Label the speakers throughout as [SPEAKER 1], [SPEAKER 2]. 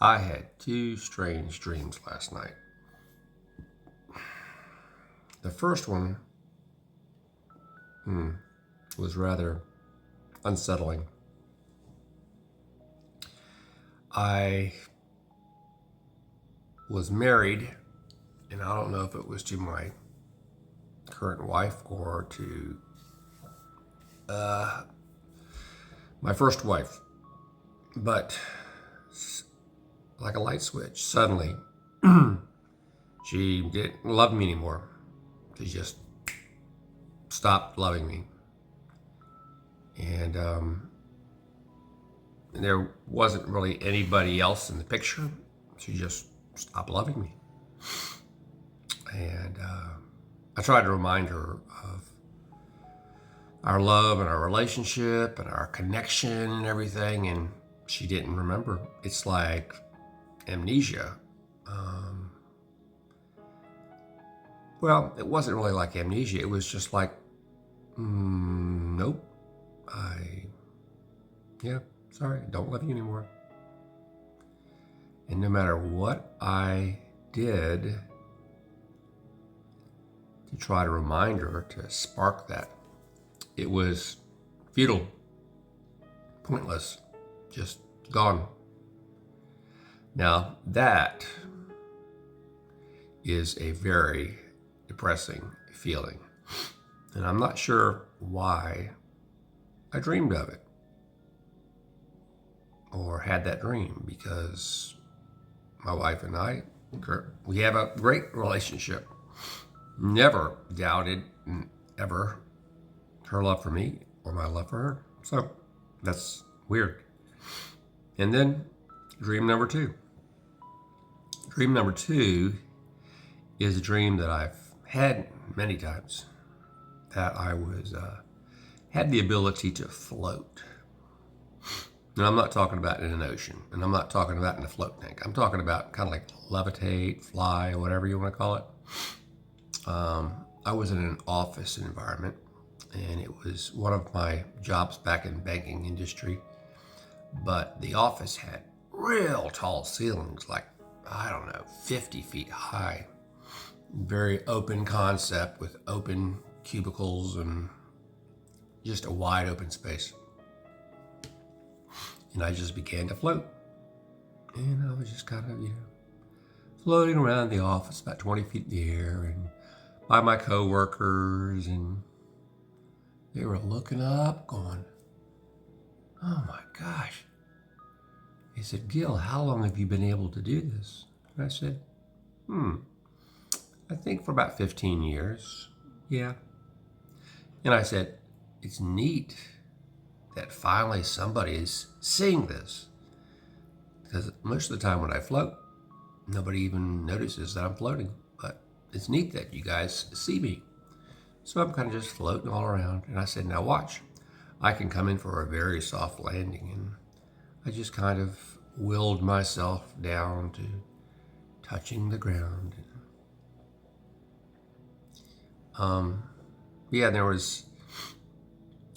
[SPEAKER 1] I had two strange dreams last night. The first one was rather unsettling. I was married, and I don't know if it was to my current wife or to my first wife, but like a light switch, suddenly she didn't love me anymore. She just stopped loving me. And there wasn't really anybody else in the picture. She just stopped loving me. And I tried to remind her of our love and our relationship and our connection and everything, and she didn't remember. It's like amnesia. Well, it wasn't really like amnesia. It was just like, nope. Sorry, don't love you anymore. And no matter what I did to try to remind her, to spark that, it was futile, pointless, just gone. Now, that is a very depressing feeling. And I'm not sure why I dreamed of it or had that dream, because my wife and I, we have a great relationship. Never doubted ever her love for me or my love for her. So that's weird. And then dream number two. Dream number two is a dream that I've had many times, that I was had the ability to float. And I'm not talking about in an ocean, and I'm not talking about in a float tank. I'm talking about kind of like levitate, fly, whatever you want to call it. I was in an office environment, and it was one of my jobs back in banking industry. But the office had real tall ceilings, like, I don't know, 50 feet high. Very open concept with open cubicles and just a wide open space. And I just began to float. And I was just kind of, floating around the office about 20 feet in the air and by my coworkers, and they were looking up going, "Oh my gosh." They said, "Gil, how long have you been able to do this?" And I said, I think for about 15 years. Yeah. And I said, "It's neat that finally somebody is seeing this. Because most of the time when I float, nobody even notices that I'm floating. But it's neat that you guys see me." So I'm kind of just floating all around. And I said, "Now watch. I can come in for a very soft landing." And I just kind of willed myself down to touching the ground. There was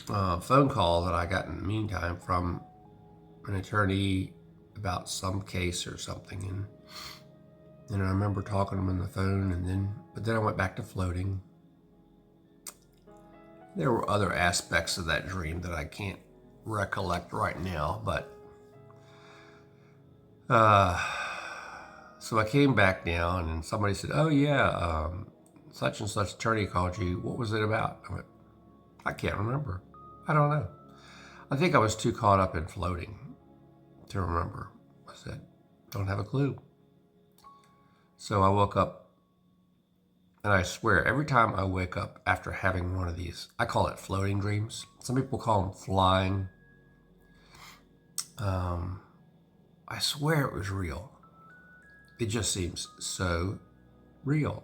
[SPEAKER 1] a phone call that I got in the meantime from an attorney about some case or something, and I remember talking to him on the phone, but then I went back to floating. There were other aspects of that dream that I can't recollect right now, but so I came back down, and somebody said, "Oh yeah, such and such attorney called you. What was it about?" I went, "I can't remember. I don't know. I think I was too caught up in floating to remember." I said, "Don't have a clue." So I woke up, and I swear, every time I wake up after having one of these, I call it floating dreams. Some people call them flying. I swear it was real. It just seems so real.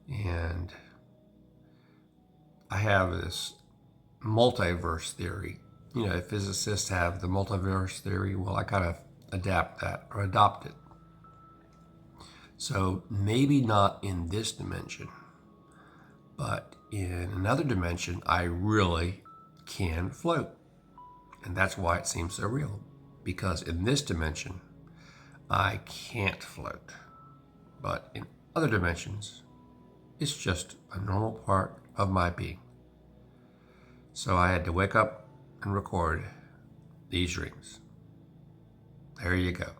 [SPEAKER 1] And I have this multiverse theory. Physicists have the multiverse theory. Well, I kind of adopt it. So maybe not in this dimension, but in another dimension, I really can float. And that's why it seems so real. Because in this dimension, I can't float. But in other dimensions, it's just a normal part of my being. So I had to wake up and record these dreams. There you go.